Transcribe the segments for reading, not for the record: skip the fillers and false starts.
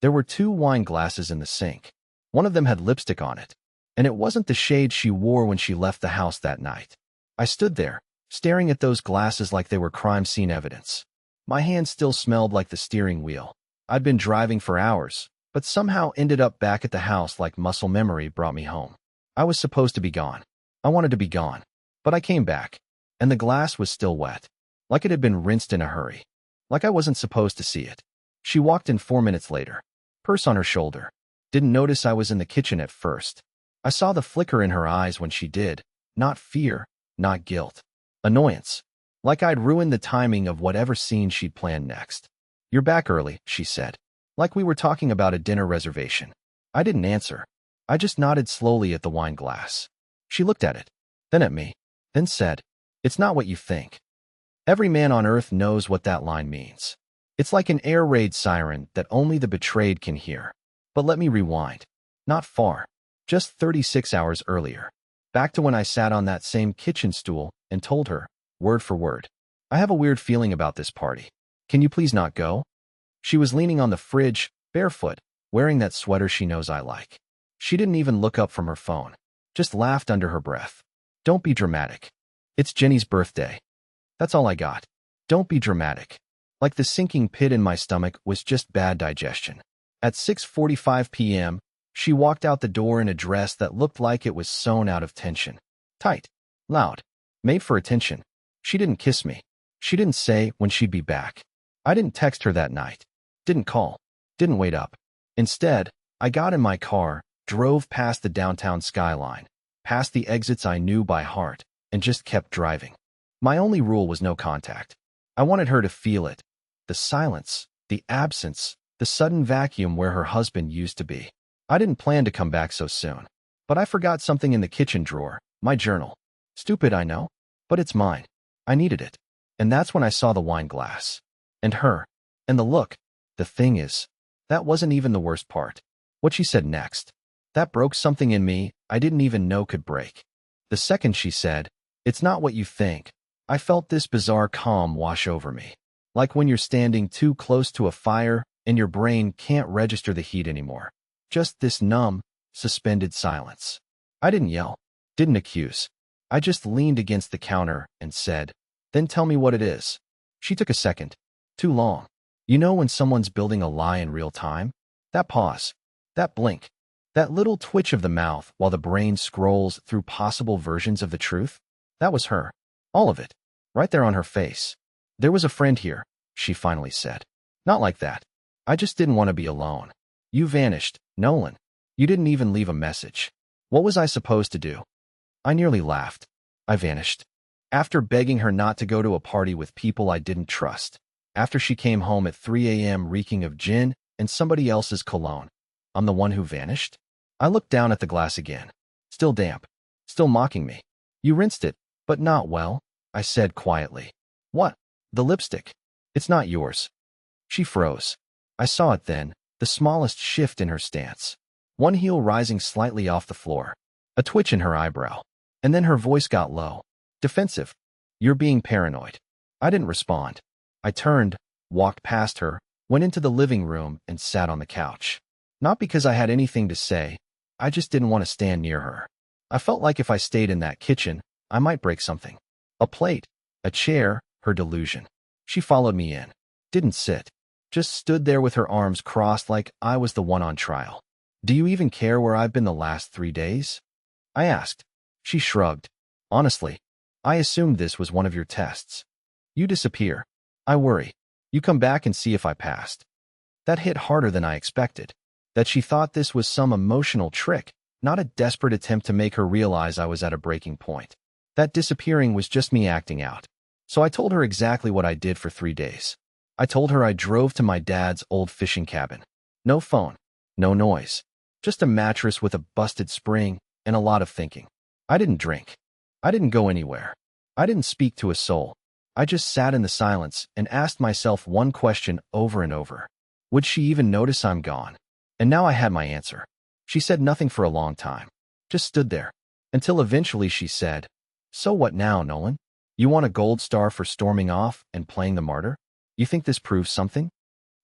There were two wine glasses in the sink. One of them had lipstick on it, and it wasn't the shade she wore when she left the house that night. I stood there, staring at those glasses like they were crime scene evidence. My hand still smelled like the steering wheel. I'd been driving for hours, but somehow ended up back at the house like muscle memory brought me home. I was supposed to be gone. I wanted to be gone. But I came back, and the glass was still wet, like it had been rinsed in a hurry, like I wasn't supposed to see it. She walked in 4 minutes later, purse on her shoulder. Didn't notice I was in the kitchen at first. I saw the flicker in her eyes when she did, not fear, not guilt. Annoyance. Like I'd ruined the timing of whatever scene she'd planned next. "You're back early," she said. Like we were talking about a dinner reservation. I didn't answer. I just nodded slowly at the wine glass. She looked at it, then at me, then said, "It's not what you think." Every man on earth knows what that line means. It's like an air raid siren that only the betrayed can hear. But let me rewind. Not far. Just 36 hours earlier. Back to when I sat on that same kitchen stool and told her, word for word, "I have a weird feeling about this party. Can you please not go?" She was leaning on the fridge, barefoot, wearing that sweater she knows I like. She didn't even look up from her phone. Just laughed under her breath. "Don't be dramatic. It's Jenny's birthday." That's all I got. Don't be dramatic. Like the sinking pit in my stomach was just bad digestion. At 6:45 p.m., she walked out the door in a dress that looked like it was sewn out of tension. Tight, loud, made for attention. She didn't kiss me. She didn't say when she'd be back. I didn't text her that night. Didn't call. Didn't wait up. Instead, I got in my car, drove past the downtown skyline, past the exits I knew by heart, and just kept driving. My only rule was no contact. I wanted her to feel it. The silence, the absence, the sudden vacuum where her husband used to be. I didn't plan to come back so soon. But I forgot something in the kitchen drawer, my journal. Stupid, I know, but it's mine. I needed it. And that's when I saw the wine glass. And her. And the look. The thing is, that wasn't even the worst part. What she said next. That broke something in me I didn't even know could break. The second she said, "It's not what you think," I felt this bizarre calm wash over me. Like when you're standing too close to a fire and your brain can't register the heat anymore. Just this numb, suspended silence. I didn't yell, didn't accuse. I just leaned against the counter and said, "Then tell me what it is." She took a second. Too long. You know when someone's building a lie in real time? That pause. That blink. That little twitch of the mouth while the brain scrolls through possible versions of the truth? That was her. All of it. Right there on her face. "There was a friend here," she finally said. "Not like that. I just didn't want to be alone. You vanished, Nolan. You didn't even leave a message. What was I supposed to do?" I nearly laughed. I vanished. After begging her not to go to a party with people I didn't trust. After she came home at 3 a.m. reeking of gin and somebody else's cologne. I'm the one who vanished? I looked down at the glass again. Still damp. Still mocking me. "You rinsed it, but not well," I said quietly. "What?" "The lipstick. It's not yours." She froze. I saw it then, the smallest shift in her stance. One heel rising slightly off the floor. A twitch in her eyebrow. And then her voice got low. Defensive. "You're being paranoid." I didn't respond. I turned, walked past her, went into the living room, and sat on the couch. Not because I had anything to say. I just didn't want to stand near her. I felt like if I stayed in that kitchen, I might break something. A plate, a chair, her delusion. She followed me in. Didn't sit. Just stood there with her arms crossed like I was the one on trial. "Do you even care where I've been the last 3 days?" I asked. She shrugged. "Honestly, I assumed this was one of your tests. You disappear. I worry. You come back and see if I passed." That hit harder than I expected. That she thought this was some emotional trick, not a desperate attempt to make her realize I was at a breaking point. That disappearing was just me acting out. So I told her exactly what I did for 3 days. I told her I drove to my dad's old fishing cabin. No phone. No noise. Just a mattress with a busted spring and a lot of thinking. I didn't drink. I didn't go anywhere. I didn't speak to a soul. I just sat in the silence and asked myself one question over and over. Would she even notice I'm gone? And now I had my answer. She said nothing for a long time. Just stood there. Until eventually she said, "So what now, Nolan? You want a gold star for storming off and playing the martyr? You think this proves something?"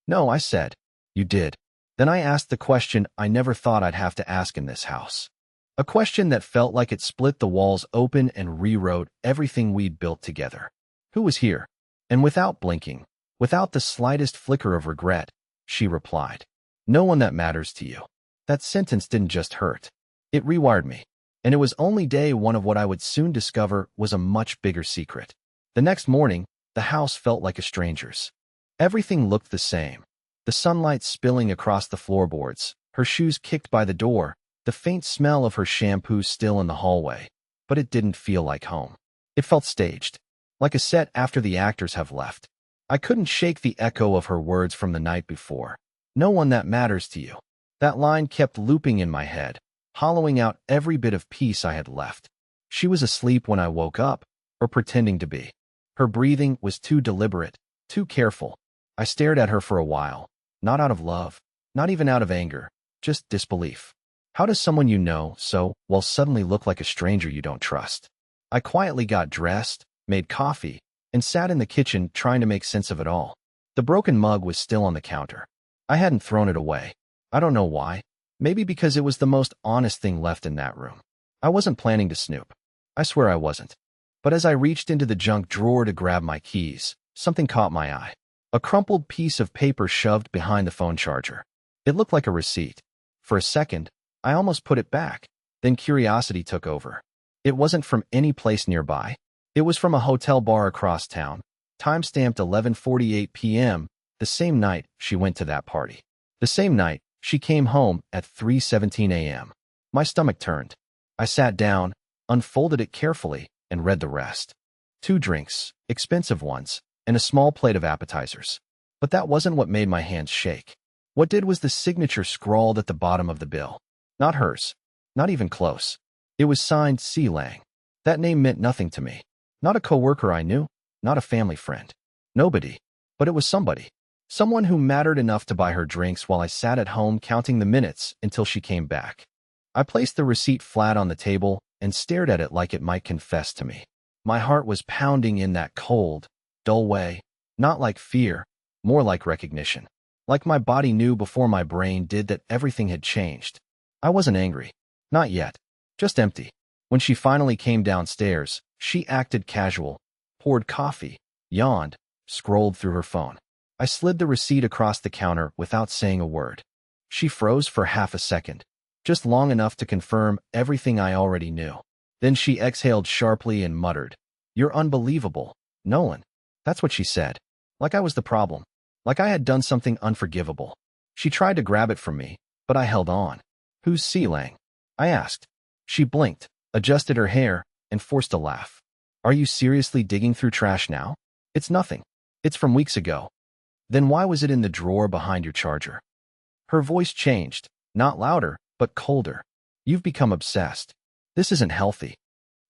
"No," I said. "You did. Then I asked the question I never thought I'd have to ask in this house. A question that felt like it split the walls open and rewrote everything we'd built together. Who was here? And without blinking, without the slightest flicker of regret, she replied, "No one that matters to you." That sentence didn't just hurt. It rewired me. And it was only day one of what I would soon discover was a much bigger secret. The next morning, the house felt like a stranger's. Everything looked the same. The sunlight spilling across the floorboards, her shoes kicked by the door, the faint smell of her shampoo still in the hallway. But it didn't feel like home. It felt staged, like a set after the actors have left. I couldn't shake the echo of her words from the night before. No one that matters to you. That line kept looping in my head, hollowing out every bit of peace I had left. She was asleep when I woke up, or pretending to be. Her breathing was too deliberate, too careful. I stared at her for a while, not out of love, not even out of anger, just disbelief. How does someone you know so well suddenly look like a stranger you don't trust? I quietly got dressed, made coffee, and sat in the kitchen trying to make sense of it all. The broken mug was still on the counter. I hadn't thrown it away. I don't know why. Maybe because it was the most honest thing left in that room. I wasn't planning to snoop. I swear I wasn't. But as I reached into the junk drawer to grab my keys, something caught my eye. A crumpled piece of paper shoved behind the phone charger. It looked like a receipt. For a second, I almost put it back. Then curiosity took over. It wasn't from any place nearby. It was from a hotel bar across town, time-stamped 11:48 p.m., the same night she went to that party. The same night she came home at 3:17 a.m. My stomach turned. I sat down, unfolded it carefully, and read the rest. 2 drinks, expensive ones, and a small plate of appetizers. But that wasn't what made my hands shake. What did was the signature scrawled at the bottom of the bill. Not hers. Not even close. It was signed C. Lang. That name meant nothing to me. Not a coworker I knew. Not a family friend. Nobody. But it was somebody. Someone who mattered enough to buy her drinks while I sat at home counting the minutes until she came back. I placed the receipt flat on the table and stared at it like it might confess to me. My heart was pounding in that cold, dull way, not like fear, more like recognition. Like my body knew before my brain did that everything had changed. I wasn't angry. Not yet. Just empty. When she finally came downstairs, she acted casual, poured coffee, yawned, scrolled through her phone. I slid the receipt across the counter without saying a word. She froze for half a second, just long enough to confirm everything I already knew. Then she exhaled sharply and muttered, "You're unbelievable, Nolan." That's what she said. Like I was the problem. Like I had done something unforgivable. She tried to grab it from me, but I held on. "Who's C. Lang?" I asked. She blinked, adjusted her hair, and forced a laugh. "Are you seriously digging through trash now? It's nothing. It's from weeks ago." "Then why was it in the drawer behind your charger?" Her voice changed, not louder, but colder. "You've become obsessed. This isn't healthy."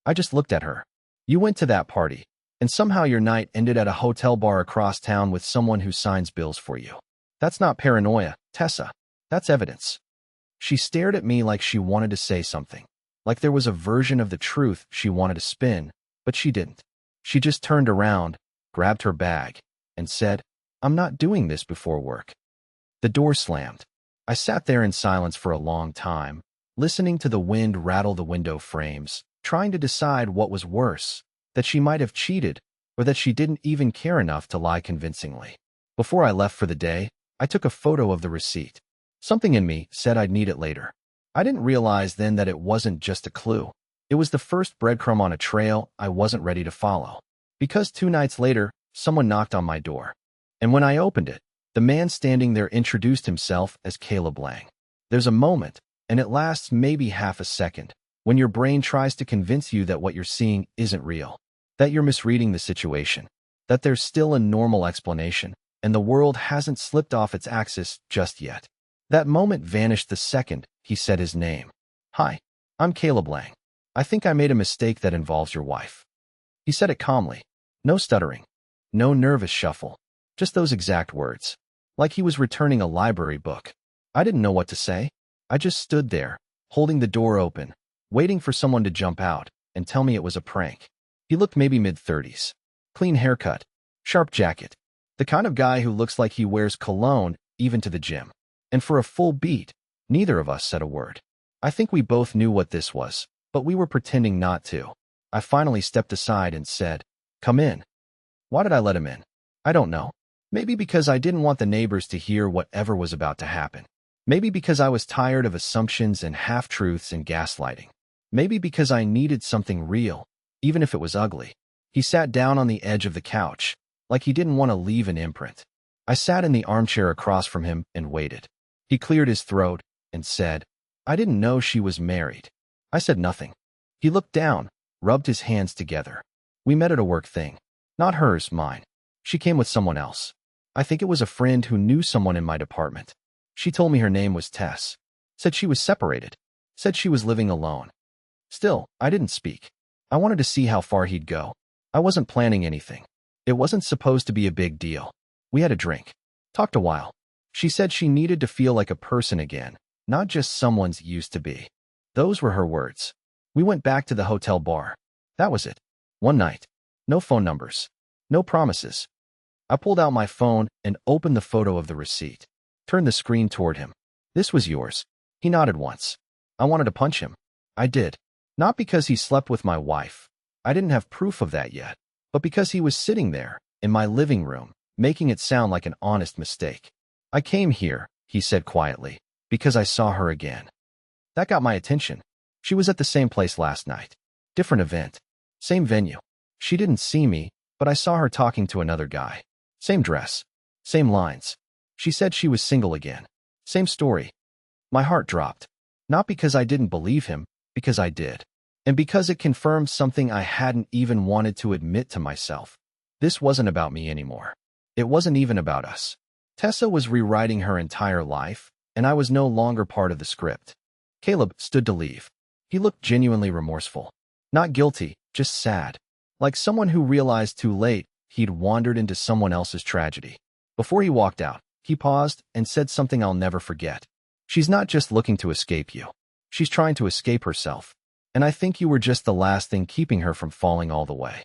I just looked at her. "You went to that party, and somehow your night ended at a hotel bar across town with someone who signs bills for you. That's not paranoia, Tessa. That's evidence." She stared at me like she wanted to say something, like there was a version of the truth she wanted to spin, but she didn't. She just turned around, grabbed her bag, and said, "I'm not doing this before work." The door slammed. I sat there in silence for a long time, listening to the wind rattle the window frames, trying to decide what was worse, that she might have cheated, or that she didn't even care enough to lie convincingly. Before I left for the day, I took a photo of the receipt. Something in me said I'd need it later. I didn't realize then that it wasn't just a clue. It was the first breadcrumb on a trail I wasn't ready to follow. Because 2 nights later, someone knocked on my door. And when I opened it, the man standing there introduced himself as Caleb Lang. There's a moment, and it lasts maybe half a second, when your brain tries to convince you that what you're seeing isn't real, that you're misreading the situation, that there's still a normal explanation, and the world hasn't slipped off its axis just yet. That moment vanished the second he said his name. "Hi, I'm Caleb Lang. I think I made a mistake that involves your wife." He said it calmly. No stuttering. No nervous shuffle. Just those exact words. Like he was returning a library book. I didn't know what to say. I just stood there, holding the door open, waiting for someone to jump out and tell me it was a prank. He looked maybe mid-30s. Clean haircut. Sharp jacket. The kind of guy who looks like he wears cologne even to the gym. And for a full beat, neither of us said a word. I think we both knew what this was, but we were pretending not to. I finally stepped aside and said, "Come in." Why did I let him in? I don't know. Maybe because I didn't want the neighbors to hear whatever was about to happen. Maybe because I was tired of assumptions and half-truths and gaslighting. Maybe because I needed something real, even if it was ugly. He sat down on the edge of the couch, like he didn't want to leave an imprint. I sat in the armchair across from him and waited. He cleared his throat and said, "I didn't know she was married." I said nothing. He looked down, rubbed his hands together. We met at a work thing. Not hers, mine. She came with someone else. I think it was a friend who knew someone in my department. She told me her name was Tess. Said she was separated. Said she was living alone. Still, I didn't speak. I wanted to see how far he'd go. I wasn't planning anything. It wasn't supposed to be a big deal. We had a drink. Talked a while. She said she needed to feel like a person again, not just someone's used to be. Those were her words. We went back to the hotel bar. That was it. One night. No phone numbers. No promises. I pulled out my phone and opened the photo of the receipt. Turned the screen toward him. "This was yours." He nodded once. I wanted to punch him. I did. Not because he slept with my wife. I didn't have proof of that yet. But because he was sitting there, in my living room, making it sound like an honest mistake. "I came here," he said quietly, "because I saw her again." That got my attention. She was at the same place last night. Different event. Same venue. She didn't see me, but I saw her talking to another guy. Same dress. Same lines. She said she was single again. Same story. My heart dropped. Not because I didn't believe him, because I did. And because it confirmed something I hadn't even wanted to admit to myself. This wasn't about me anymore. It wasn't even about us. Tessa was rewriting her entire life, and I was no longer part of the script. Caleb stood to leave. He looked genuinely remorseful. Not guilty, just sad. Like someone who realized too late he'd wandered into someone else's tragedy. Before he walked out, he paused and said something I'll never forget. "She's not just looking to escape you. She's trying to escape herself. And I think you were just the last thing keeping her from falling all the way."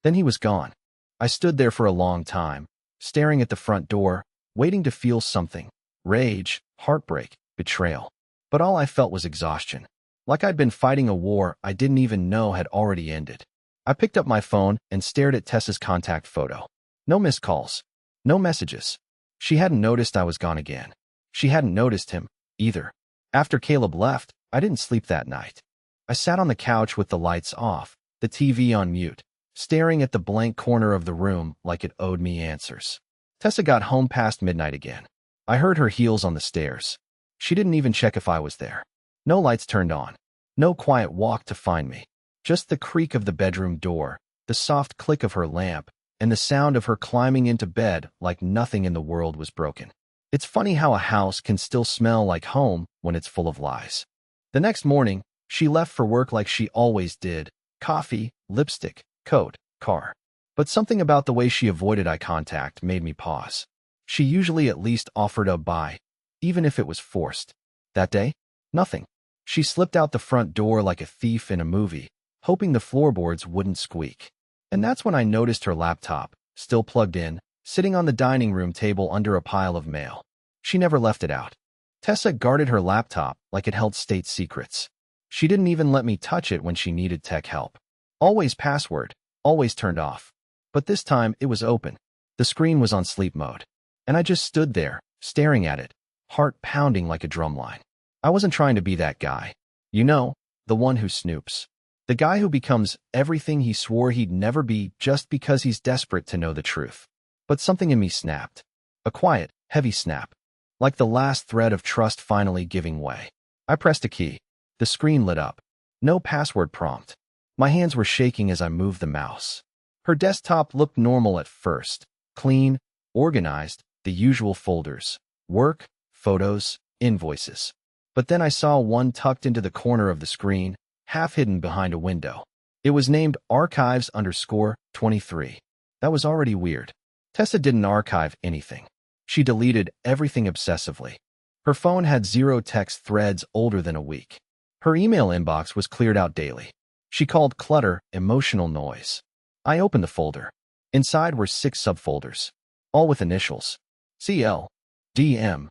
Then he was gone. I stood there for a long time, staring at the front door, waiting to feel something. Rage, heartbreak, betrayal. But all I felt was exhaustion. Like I'd been fighting a war I didn't even know had already ended. I picked up my phone and stared at Tessa's contact photo. No missed calls. No messages. She hadn't noticed I was gone again. She hadn't noticed him, either. After Caleb left, I didn't sleep that night. I sat on the couch with the lights off, the TV on mute, staring at the blank corner of the room like it owed me answers. Tessa got home past midnight again. I heard her heels on the stairs. She didn't even check if I was there. No lights turned on. No quiet walk to find me. Just the creak of the bedroom door, the soft click of her lamp, and the sound of her climbing into bed like nothing in the world was broken. It's funny how a house can still smell like home when it's full of lies. The next morning, she left for work like she always did. Coffee, lipstick, coat, car. But something about the way she avoided eye contact made me pause. She usually at least offered a bye, even if it was forced. That day, nothing. She slipped out the front door like a thief in a movie, hoping the floorboards wouldn't squeak. And that's when I noticed her laptop, still plugged in, sitting on the dining room table under a pile of mail. She never left it out. Tessa guarded her laptop like it held state secrets. She didn't even let me touch it when she needed tech help. Always password, always turned off. But this time it was open. The screen was on sleep mode. And I just stood there, staring at it, heart pounding like a drumline. I wasn't trying to be that guy. You know, the one who snoops. The guy who becomes everything he swore he'd never be just because he's desperate to know the truth. But something in me snapped. A quiet, heavy snap. Like the last thread of trust finally giving way. I pressed a key. The screen lit up. No password prompt. My hands were shaking as I moved the mouse. Her desktop looked normal at first. Clean, organized, the usual folders. Work, photos, invoices. But then I saw one tucked into the corner of the screen, half hidden behind a window. It was named Archives_23. That was already weird. Tessa didn't archive anything. She deleted everything obsessively. Her phone had 0 text threads older than a week. Her email inbox was cleared out daily. She called clutter emotional noise. I opened the folder. Inside were 6 subfolders, all with initials. CL, DM,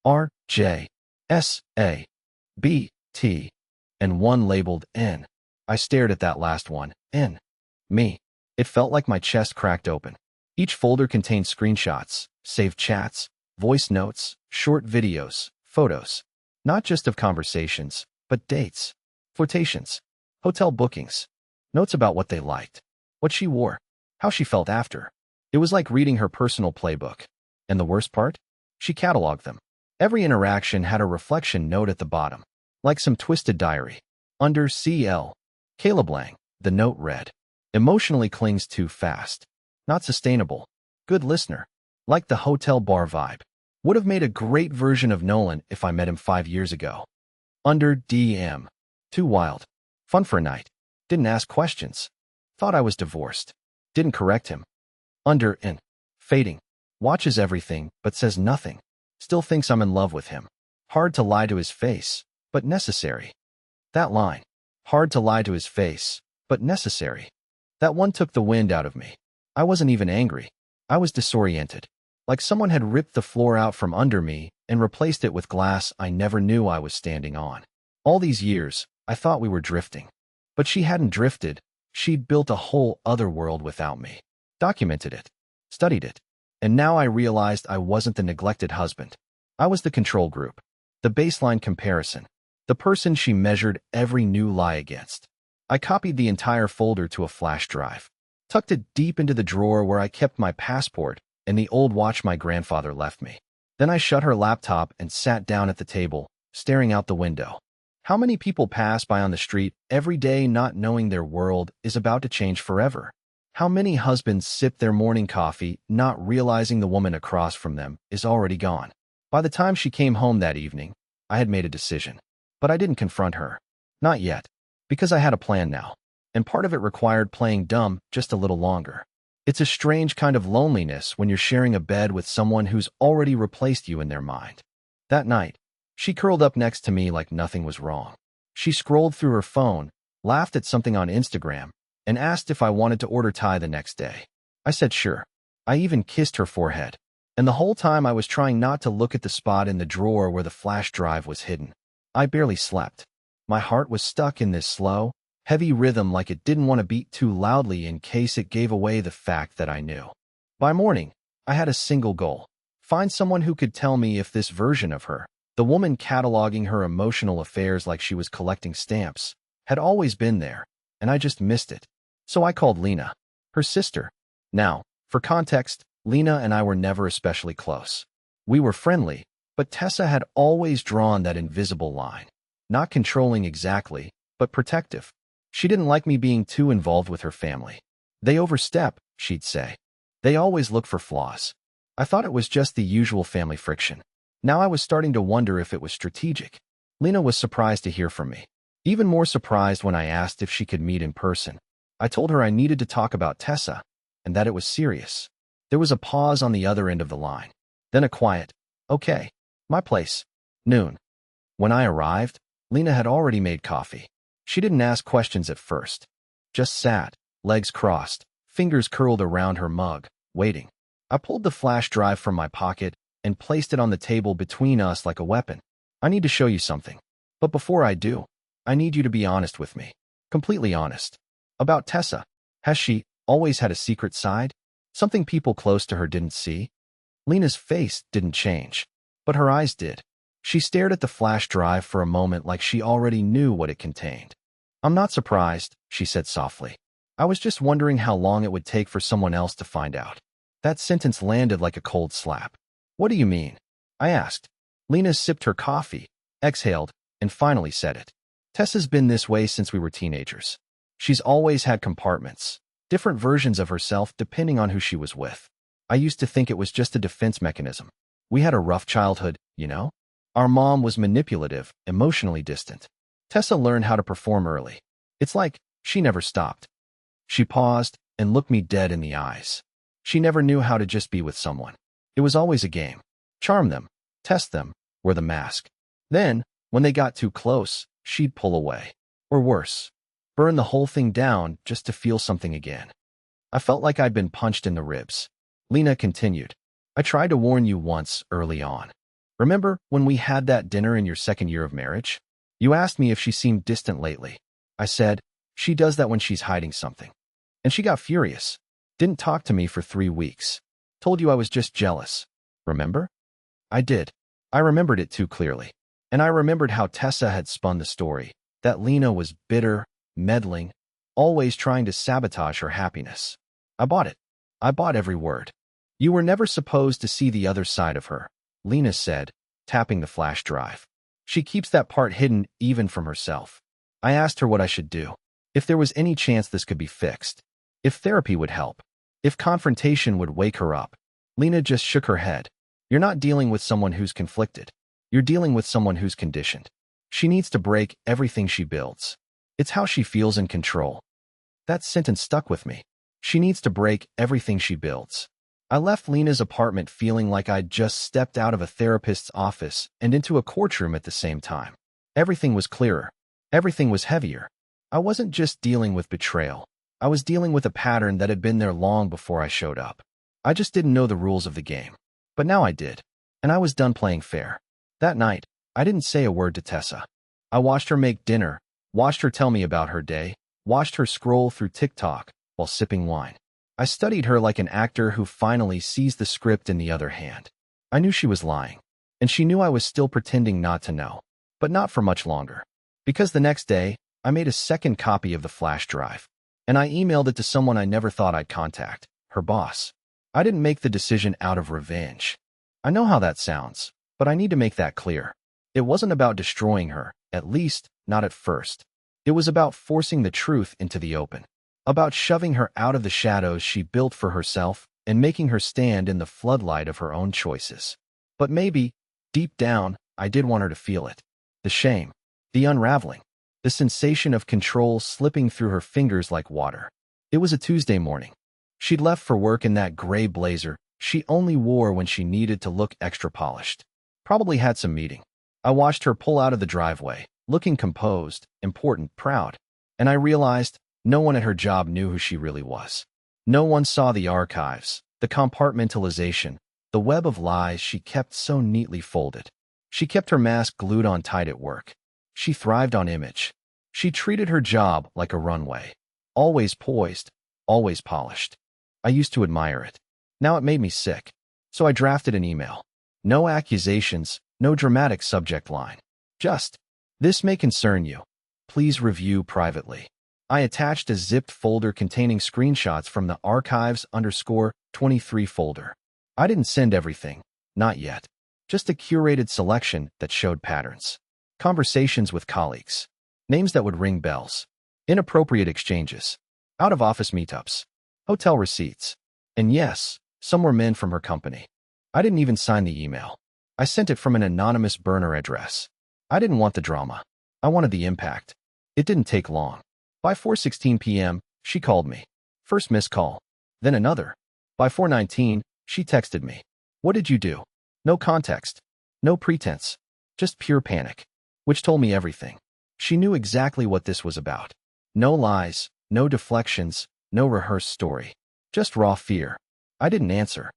R, J, S, A, B, T, and one labeled N. I stared at that last one, N. Me. It felt like my chest cracked open. Each folder contained screenshots, saved chats, voice notes, short videos, photos. Not just of conversations, but dates, flirtations, hotel bookings, notes about what they liked, what she wore, how she felt after. It was like reading her personal playbook. And the worst part? She cataloged them. Every interaction had a reflection note at the bottom, like some twisted diary. Under CL, Caleb Lang, the note read, "Emotionally clings too fast. Not sustainable. Good listener. Like the hotel bar vibe. Would have made a great version of Nolan if I met him 5 years ago." Under DM, "Too wild. Fun for a night. Didn't ask questions. Thought I was divorced. Didn't correct him." Under in, "Fading. Watches everything, but says nothing. Still thinks I'm in love with him. Hard to lie to his face, but necessary." That line. Hard to lie to his face, but necessary. That one took the wind out of me. I wasn't even angry. I was disoriented. Like someone had ripped the floor out from under me and replaced it with glass I never knew I was standing on. All these years, I thought we were drifting. But she hadn't drifted. She'd built a whole other world without me. Documented it. Studied it. And now I realized I wasn't the neglected husband. I was the control group. The baseline comparison. The person she measured every new lie against. I copied the entire folder to a flash drive. Tucked it deep into the drawer where I kept my passport and the old watch my grandfather left me. Then I shut her laptop and sat down at the table, staring out the window. How many people pass by on the street every day not knowing their world is about to change forever? How many husbands sip their morning coffee not realizing the woman across from them is already gone? By the time she came home that evening, I had made a decision. But I didn't confront her. Not yet. Because I had a plan now. And part of it required playing dumb just a little longer. It's a strange kind of loneliness when you're sharing a bed with someone who's already replaced you in their mind. That night, she curled up next to me like nothing was wrong. She scrolled through her phone, laughed at something on Instagram, and asked if I wanted to order Thai the next day. I said sure. I even kissed her forehead. And the whole time I was trying not to look at the spot in the drawer where the flash drive was hidden. I barely slept. My heart was stuck in this slow, heavy rhythm like it didn't want to beat too loudly in case it gave away the fact that I knew. By morning, I had a single goal. Find someone who could tell me if this version of her, the woman cataloging her emotional affairs like she was collecting stamps, had always been there, and I just missed it. So I called Lena, her sister. Now, for context, Lena and I were never especially close. We were friendly, but Tessa had always drawn that invisible line. Not controlling exactly, but protective. She didn't like me being too involved with her family. They overstep, she'd say. They always look for flaws. I thought it was just the usual family friction. Now I was starting to wonder if it was strategic. Lena was surprised to hear from me. Even more surprised when I asked if she could meet in person. I told her I needed to talk about Tessa, and that it was serious. There was a pause on the other end of the line. Then a quiet, "Okay, my place, noon." When I arrived, Lena had already made coffee. She didn't ask questions at first. Just sat, legs crossed, fingers curled around her mug, waiting. I pulled the flash drive from my pocket and placed it on the table between us like a weapon. "I need to show you something. But before I do, I need you to be honest with me. Completely honest. About Tessa. Has she always had a secret side? Something people close to her didn't see?" Lena's face didn't change, but her eyes did. She stared at the flash drive for a moment like she already knew what it contained. "I'm not surprised," she said softly. "I was just wondering how long it would take for someone else to find out." That sentence landed like a cold slap. "What do you mean?" I asked. Lena sipped her coffee, exhaled, and finally said it. "Tessa's been this way since we were teenagers. She's always had compartments, different versions of herself depending on who she was with. I used to think it was just a defense mechanism. We had a rough childhood, you know? Our mom was manipulative, emotionally distant. Tessa learned how to perform early. It's like she never stopped." She paused and looked me dead in the eyes. She never knew how to just be with someone. It was always a game. Charm them, test them, wear the mask. Then, when they got too close, she'd pull away. Or worse, burn the whole thing down just to feel something again. I felt like I'd been punched in the ribs. Lena continued. "I tried to warn you once early on. Remember when we had that dinner in your second year of marriage? You asked me if she seemed distant lately. I said, she does that when she's hiding something. And she got furious. Didn't talk to me for 3 weeks. Told you I was just jealous. Remember? I did. I remembered it too clearly. And I remembered how Tessa had spun the story, that Lena was bitter, meddling, always trying to sabotage her happiness. I bought it. I bought every word. You were never supposed to see the other side of her, Lena said, tapping the flash drive. She keeps that part hidden even from herself. I asked her what I should do, if there was any chance this could be fixed, if therapy would help, if confrontation would wake her up. Lena just shook her head. You're not dealing with someone who's conflicted. You're dealing with someone who's conditioned. She needs to break everything she builds. It's how she feels in control. That sentence stuck with me. She needs to break everything she builds. I left Lena's apartment feeling like I'd just stepped out of a therapist's office and into a courtroom at the same time. Everything was clearer. Everything was heavier. I wasn't just dealing with betrayal. I was dealing with a pattern that had been there long before I showed up. I just didn't know the rules of the game. But now I did. And I was done playing fair. That night, I didn't say a word to Tessa. I watched her make dinner, watched her tell me about her day, watched her scroll through TikTok while sipping wine. I studied her like an actor who finally sees the script in the other hand. I knew she was lying, and she knew I was still pretending not to know, but not for much longer. Because the next day, I made a second copy of the flash drive, and I emailed it to someone I never thought I'd contact, her boss. I didn't make the decision out of revenge. I know how that sounds, but I need to make that clear. It wasn't about destroying her, at least not at first. It was about forcing the truth into the open, about shoving her out of the shadows she built for herself and making her stand in the floodlight of her own choices. But maybe, deep down, I did want her to feel it. The shame, the unraveling, the sensation of control slipping through her fingers like water. It was a Tuesday morning. She'd left for work in that gray blazer she only wore when she needed to look extra polished. Probably had some meeting. I watched her pull out of the driveway, looking composed, important, proud. And I realized no one at her job knew who she really was. No one saw the archives, the compartmentalization, the web of lies she kept so neatly folded. She kept her mask glued on tight at work. She thrived on image. She treated her job like a runway. Always poised, always polished. I used to admire it. Now it made me sick. So I drafted an email. No accusations, no dramatic subject line. Just, this may concern you. Please review privately. I attached a zipped folder containing screenshots from the archives_23 folder. I didn't send everything, not yet. Just a curated selection that showed patterns. Conversations with colleagues. Names that would ring bells. Inappropriate exchanges. Out-of-office meetups. Hotel receipts. And yes, some were men from her company. I didn't even sign the email. I sent it from an anonymous burner address. I didn't want the drama. I wanted the impact. It didn't take long. By 4:16 p.m., she called me. First missed call. Then another. By 4:19, she texted me. What did you do? No context. No pretense. Just pure panic. Which told me everything. She knew exactly what this was about. No lies, no deflections, no rehearsed story. Just raw fear. I didn't answer.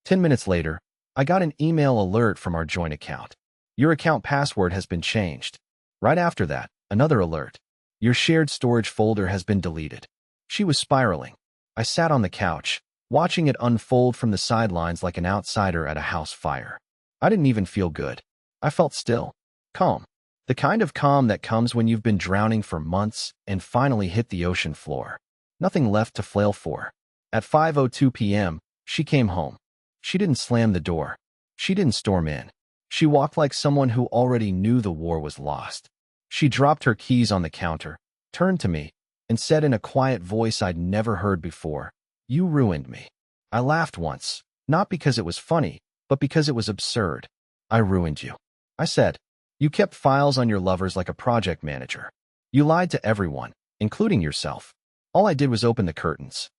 10 minutes later, I got an email alert from our joint account. Your account password has been changed. Right after that, another alert. Your shared storage folder has been deleted. She was spiraling. I sat on the couch, watching it unfold from the sidelines like an outsider at a house fire. I didn't even feel good. I felt still. Calm. The kind of calm that comes when you've been drowning for months and finally hit the ocean floor. Nothing left to flail for. At 5:02 p.m., she came home. She didn't slam the door. She didn't storm in. She walked like someone who already knew the war was lost. She dropped her keys on the counter, turned to me, and said in a quiet voice I'd never heard before, "You ruined me." I laughed once, not because it was funny, but because it was absurd. "I ruined you," I said. "You kept files on your lovers like a project manager. You lied to everyone, including yourself. All I did was open the curtains."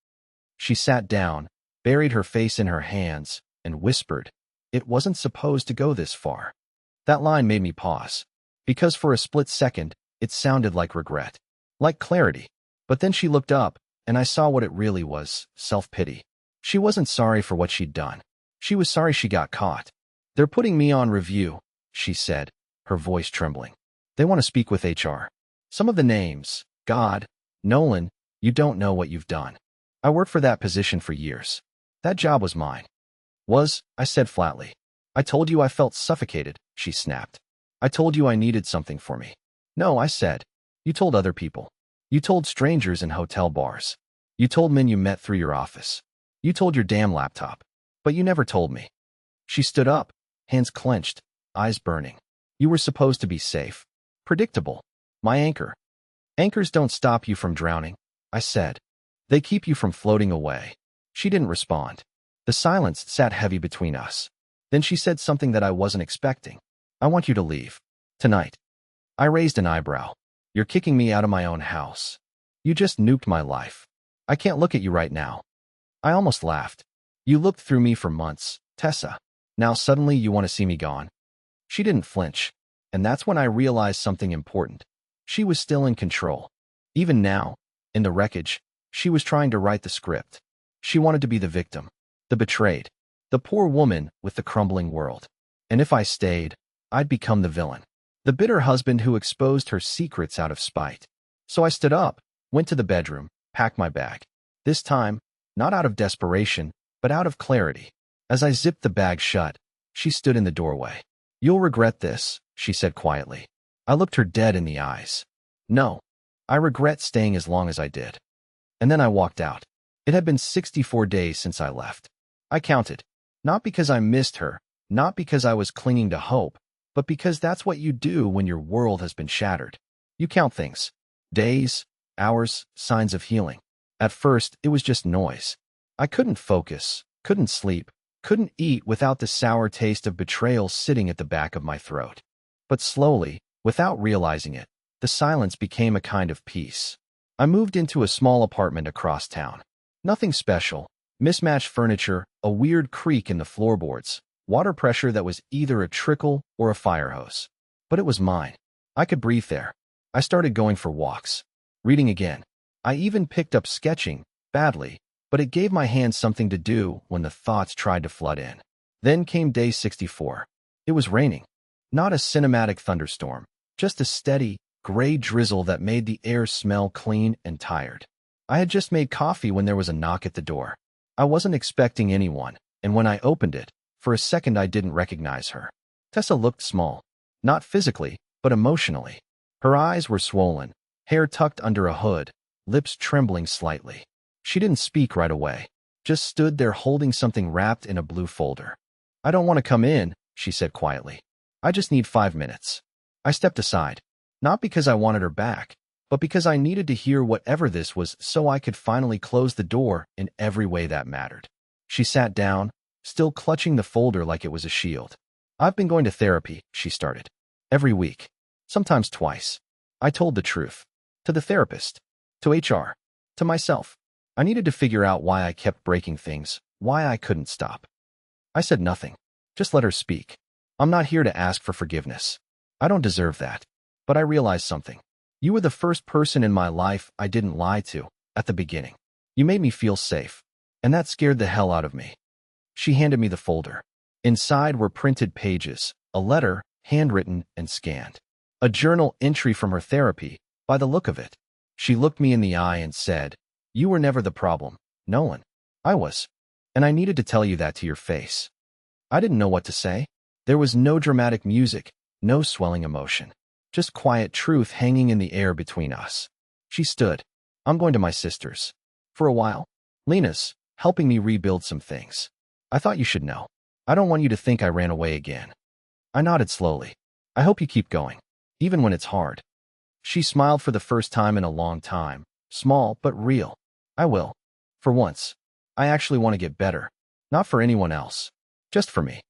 She sat down, buried her face in her hands, and whispered, "It wasn't supposed to go this far." That line made me pause, because for a split second, it sounded like regret, like clarity. But then she looked up, and I saw what it really was, self-pity. She wasn't sorry for what she'd done. She was sorry she got caught. They're putting me on review, she said, her voice trembling. They want to speak with HR. Some of the names, God, Nolan, you don't know what you've done. I worked for that position for years. That job was mine. I said flatly. I told you I felt suffocated, she snapped. I told you I needed something for me. No, I said. You told other people. You told strangers in hotel bars. You told men you met through your office. You told your damn laptop. But you never told me. She stood up, hands clenched, eyes burning. You were supposed to be safe. Predictable. My anchor. Anchors don't stop you from drowning, I said. They keep you from floating away. She didn't respond. The silence sat heavy between us. Then she said something that I wasn't expecting. I want you to leave. Tonight. I raised an eyebrow. You're kicking me out of my own house. You just nuked my life. I can't look at you right now. I almost laughed. You looked through me for months, Tessa. Now suddenly you want to see me gone? She didn't flinch. And that's when I realized something important. She was still in control. Even now, in the wreckage, she was trying to write the script. She wanted to be the victim, the betrayed, the poor woman with the crumbling world. And if I stayed, I'd become the villain, the bitter husband who exposed her secrets out of spite. So I stood up, went to the bedroom, packed my bag. This time, not out of desperation, but out of clarity. As I zipped the bag shut, she stood in the doorway. You'll regret this, she said quietly. I looked her dead in the eyes. No, I regret staying as long as I did. And then I walked out. It had been 64 days since I left. I counted. Not because I missed her, not because I was clinging to hope, but because that's what you do when your world has been shattered. You count things. Days, hours, signs of healing. At first, it was just noise. I couldn't focus, couldn't sleep, couldn't eat without the sour taste of betrayal sitting at the back of my throat. But slowly, without realizing it, the silence became a kind of peace. I moved into a small apartment across town. Nothing special. Mismatched furniture, a weird creak in the floorboards, water pressure that was either a trickle or a fire hose. But it was mine. I could breathe there. I started going for walks. Reading again. I even picked up sketching, badly, but it gave my hands something to do when the thoughts tried to flood in. Then came day 64. It was raining. Not a cinematic thunderstorm, just a steady, gray drizzle that made the air smell clean and tired. I had just made coffee when there was a knock at the door. I wasn't expecting anyone, and when I opened it, for a second I didn't recognize her. Tessa looked small, not physically, but emotionally. Her eyes were swollen, hair tucked under a hood, lips trembling slightly. She didn't speak right away, just stood there holding something wrapped in a blue folder. I don't want to come in, she said quietly. I just need 5 minutes. I stepped aside, not because I wanted her back, but because I needed to hear whatever this was so I could finally close the door in every way that mattered. She sat down, still clutching the folder like it was a shield. I've been going to therapy, she started. Every week. Sometimes twice. I told the truth. To the therapist. To HR. To myself. I needed to figure out why I kept breaking things, why I couldn't stop. I said nothing. Just let her speak. I'm not here to ask for forgiveness. I don't deserve that. But I realized something. You were the first person in my life I didn't lie to, at the beginning. You made me feel safe. And that scared the hell out of me. She handed me the folder. Inside were printed pages, a letter, handwritten and scanned. A journal entry from her therapy, by the look of it. She looked me in the eye and said, You were never the problem, Nolan. I was. And I needed to tell you that to your face. I didn't know what to say. There was no dramatic music, no swelling emotion. Just quiet truth hanging in the air between us. She stood. I'm going to my sister's. For a while. Lena's, helping me rebuild some things. I thought you should know. I don't want you to think I ran away again. I nodded slowly. I hope you keep going. Even when it's hard. She smiled for the first time in a long time. Small, but real. I will. For once. I actually want to get better. Not for anyone else. Just for me.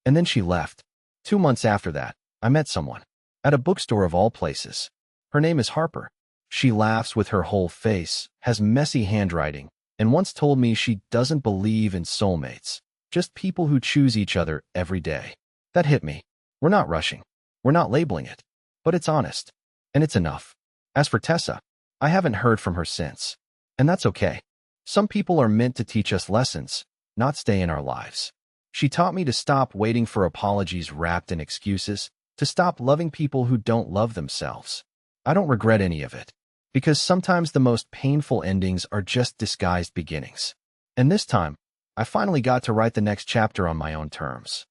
And then she left. 2 months after that, I met someone. At a bookstore of all places. Her name is Harper. She laughs with her whole face, has messy handwriting, and once told me she doesn't believe in soulmates. Just people who choose each other every day. That hit me. We're not rushing. We're not labeling it. But it's honest. And it's enough. As for Tessa, I haven't heard from her since. And that's okay. Some people are meant to teach us lessons, not stay in our lives. She taught me to stop waiting for apologies wrapped in excuses, to stop loving people who don't love themselves. I don't regret any of it, because sometimes the most painful endings are just disguised beginnings. And this time, I finally got to write the next chapter on my own terms.